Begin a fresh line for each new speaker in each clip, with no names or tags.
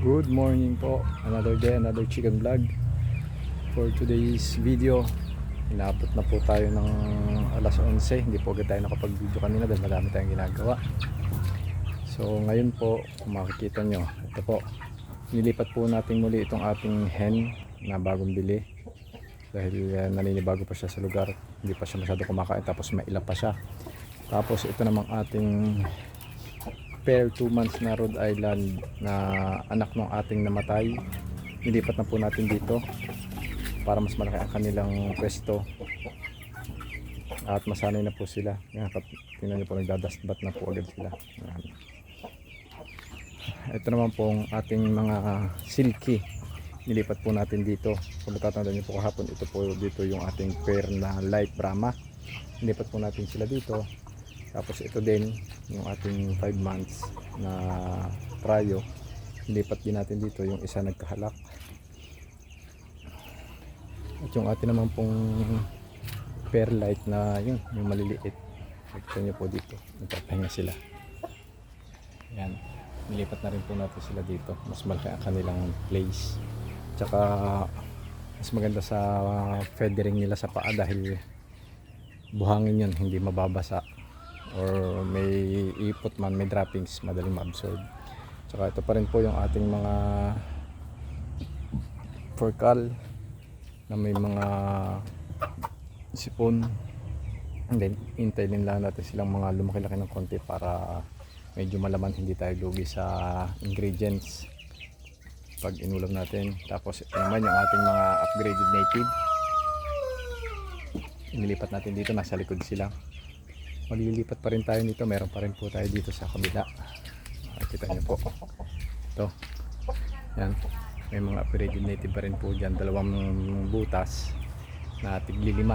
Good morning po. Another day, another chicken vlog. For today's video, inabot na po tayo ng alas 11. Hindi po agad tayo nakapag-video kanina dahil marami tayong ginagawa. So ngayon po, kung makikita nyo, ito po, nilipat po natin muli itong ating hen na bagong bili. Dahil naninibago pa siya sa lugar, hindi pa siya masyado kumakain, tapos maila pa siya. Tapos ito namang ating pair 2 months na Rhode Island na anak ng ating namatay, nilipat na po natin dito para mas malaki ang kanilang pwesto at masanay na po sila. Tingnan nyo po, nagdadastbat na po agad sila. Ito naman pong ating mga silky, nilipat po natin dito. Kung natatandaan nyo po kahapon, ito po dito yung ating pair na light Brahma, nilipat po natin sila dito. Tapos ito din yung ating 5 months na Prayo, nilipat din natin dito, yung isa nagkahalak. At yung ating naman pong pair light na yun, yung maliliit, nakita nyo po dito, nagpapahinga sila. Yan, nilipat na rin po natin sila dito, mas malaki ang kanilang place. Tsaka mas maganda sa feathering nila sa paa dahil buhangin yun, hindi mababasa or may ipot man, may droppings, madaling ma-absorb. Tsaka ito pa rin po yung ating mga forcal na may mga sipon, and then hintayin lang natin silang mga lumaki-laki ng konti para medyo malaman, hindi tayo lugi sa ingredients pag inulam natin. Tapos ito naman yung ating mga upgraded native, inilipat natin dito, nasa likod sila. Maglilipat pa rin tayo dito, meron pa rin po tayo dito sa kabila. Kita niyo po ito, yan, may mga upgraded native pa rin po dyan, dalawang butas na tigli 5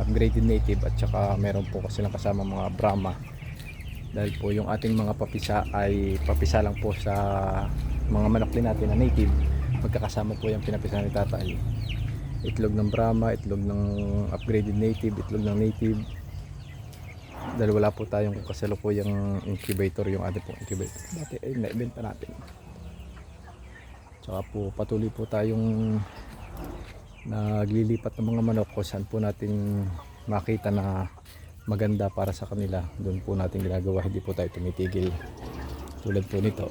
upgraded native, at saka meron po kasi lang kasama mga Brahma dahil po yung ating mga papisa ay papisa lang po sa mga manok din natin na native. Magkakasama po yung pinapisa ni tatay, itlog ng Brahma, itlog ng upgraded native, itlog ng native, dahil wala po tayong kasalukuyang incubator, yung ating pong incubator dati ay naibenta natin. Tsaka po patuloy po tayong naglilipat ng mga manok kung saan po natin makita na maganda para sa kanila, doon po natin ginagawa, hindi po tayo tumitigil. Tulad po nito,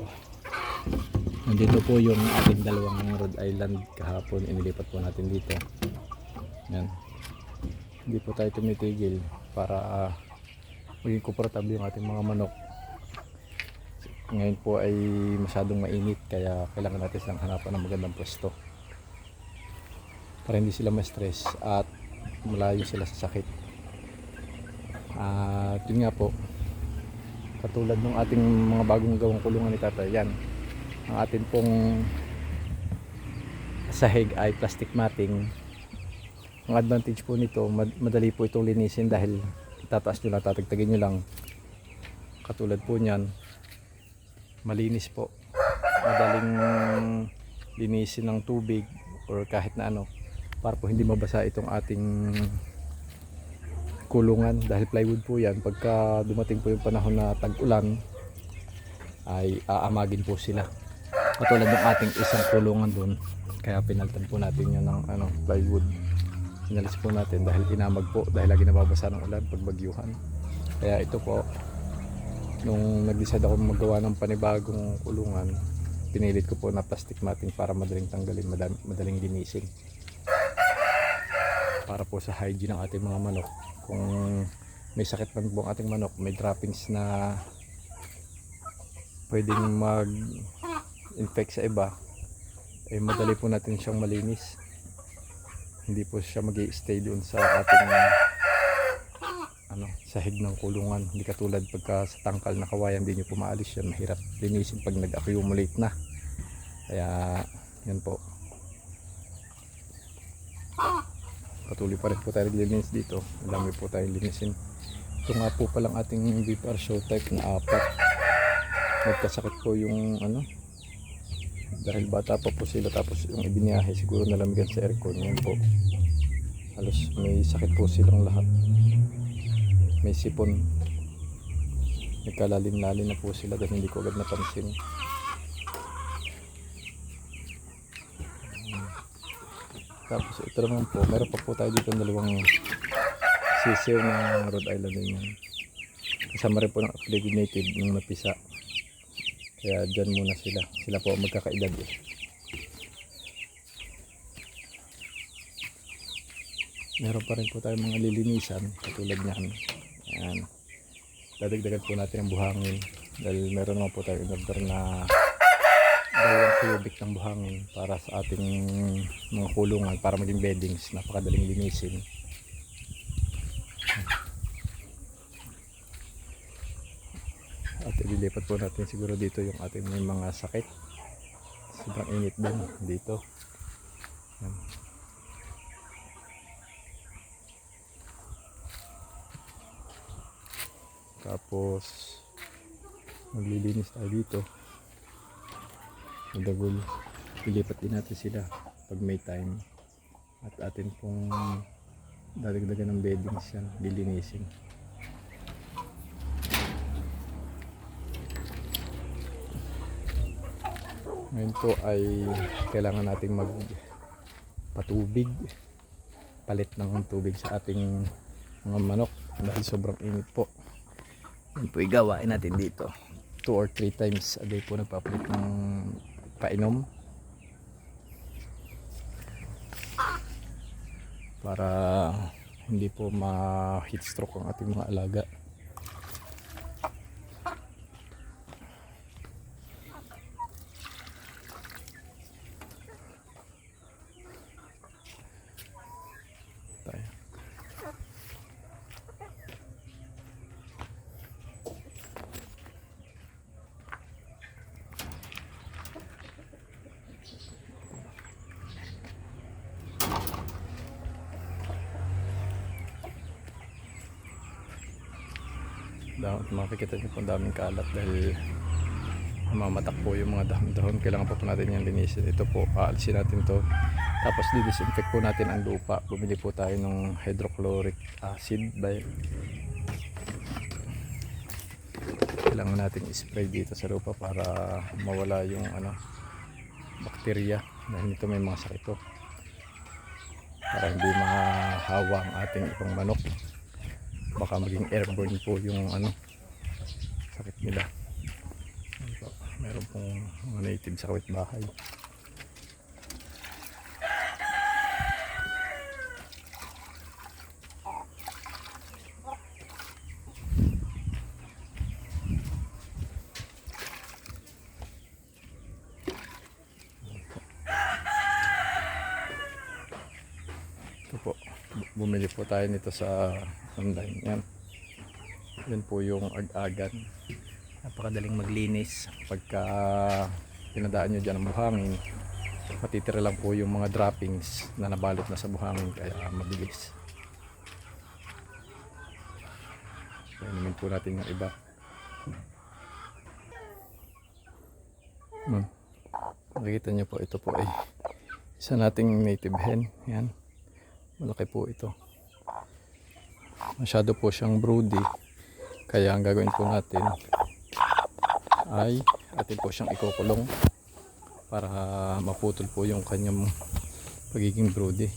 nandito po yung ating dalawang Rhode Island kahapon, inilipat po natin dito. Yan, hindi po tayo tumitigil para maging komportable yung ating mga manok. Ngayon po ay masyadong mainit, kaya kailangan natin silang hanapan ng magandang pwesto para hindi sila ma-stress at malayo sila sa sakit. At yun nga po, katulad ng ating mga bagong gawang kulungan ni tatay, yan, ang ating pong sahig ay plastic matting. Ang advantage po nito, madali po itong linisin dahil itataas nyo lang, tatagtagin nyo lang. Katulad po nyan, malinis po, madaling linisin ng tubig or kahit na ano, para po hindi mabasa itong ating kulungan dahil plywood po yan. Pagka dumating po yung panahon na tag-ulan ay aamagin po sila, katulad ng ating isang kulungan dun, kaya pinalitan po natin yun ng plywood. Inalis po natin dahil inamag po, dahil lagi nababasa ng ulan pag bagyuhan. Kaya ito po, nung nag-decide ako magawa ng panibagong kulungan, pinilit ko po na plastic matting para madaling tanggalin, madaling linisin, para po sa hygiene ng ating mga manok. Kung may sakit man po ang ating manok, may droppings na pwedeng mag-infect sa iba, eh madali po natin siyang malinis, hindi po siya mag-i-stay doon sa ating sahig ng kulungan. Hindi katulad pagka sa tangkal na kawayan, hindi nyo po maalis yan, mahirap linisin pag nag-accumulate na. Kaya yan po, patuloy pa rin po tayo naglilinis dito, madami po tayong linisin. Ito nga po palang ating BPR show type na 4, nagkasakit po yung dahil bata pa po sila, tapos yung ibiniyahe siguro nalamigan sa aircon. Yan po, halos may sakit po silang lahat, may sipon, nagkalalim-lalim na po sila dahil hindi ko agad napansin. Tapos ito naman po, meron pa po tayo dito ng dalawang sisiw na Rhode Island din yan. Kasama rin po ng African native ng napisa. Kaya dyan muna sila. Sila po magkakaedad eh. Meron pa rin po tayo mga lilinisan katulad niyan. Ayan. Dadagdagan po natin ang buhangin dahil meron naman po tayo in-order na 2 cubic ng buhangin para sa ating mga kulungan para maging beddings. Napakadaling linisin. At ililipat po natin siguro dito yung ating may mga sakit. Sobrang init din dito. Ayan. Tapos maglilinis tayo dito. Madagol. Ilipat din natin sila pag may time. At atin pong dadagdagan ng beddings yan. Lilinisin. Ngayon po ay kailangan nating magpatubig. Palit ng tubig sa ating mga manok dahil sobrang init po. Yan po igawain natin dito. 2 or 3 times a day po nagpapalit ng painom para hindi po ma-heat stroke ang ating mga alaga. Tayo. Makikita nyo po ang daming kalat dahil mamatak po yung mga dahon-dahon. Kailangan po natin yung linisin. Ito po, aalisin natin to. Tapos disinfect po natin ang lupa. Bumili po tayo ng hydrochloric acid. Kailangan natin spray dito sa lupa para mawala yung bakterya. Dahil nito may mga sakit po. Para hindi mahawa ang ating ibang manok. Baka maging airborne po yung sakit nila. Meron pong mga native sa kapitbahay. Ito po, bumili po tayo nito sa online. Yan po yung ag-agan. Napakadaling maglinis pagka pinadaan nyo dyan ang buhangin. Matitira lang po yung mga droppings na nabalot na sa buhangin, kaya mabilis. Inumin po natin yung iba. Makikita nyo po, ito po ay isa nating native hen. Yan, malaki po ito. Masyado po siyang broody, kaya ang gagawin po natin ay atin po siyang ikukulong para maputol po yung kanyang pagiging broody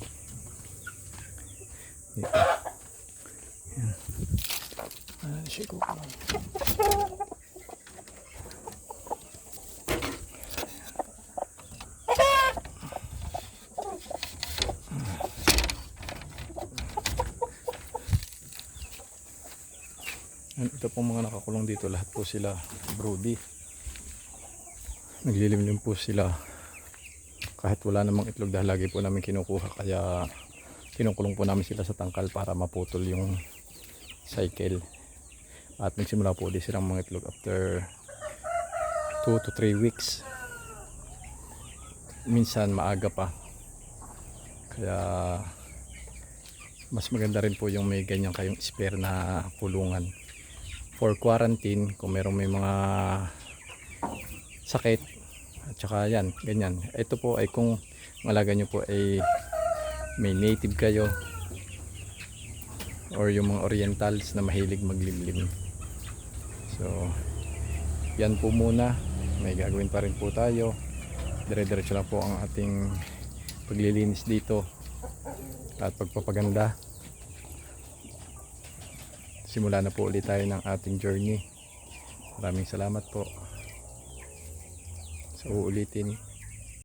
dito. Yan. Siya ikukulong. Ito pong mga nakakulong dito, lahat po sila broody. Naglilimlim po sila kahit wala namang itlog dahil lagi po namin kinukuha, kaya kinukulong po namin sila sa tangkal para maputol yung cycle. At nagsimula po ulit silang mga itlog after 2 to 3 weeks. Minsan maaga pa. Kaya mas maganda rin po yung may ganyan kayong spare na kulungan for quarantine kung merong may mga sakit at saka yan, ganyan. Ito po ay kung ang alaga nyo po ay may native kayo or yung mga orientals na mahilig maglimlim. So yan po muna, may gagawin pa rin po tayo. Dire-diretso lang po ang ating paglilinis dito at pagpapaganda. Simula na po ulit tayo ng ating journey. Maraming salamat po sa uulitin.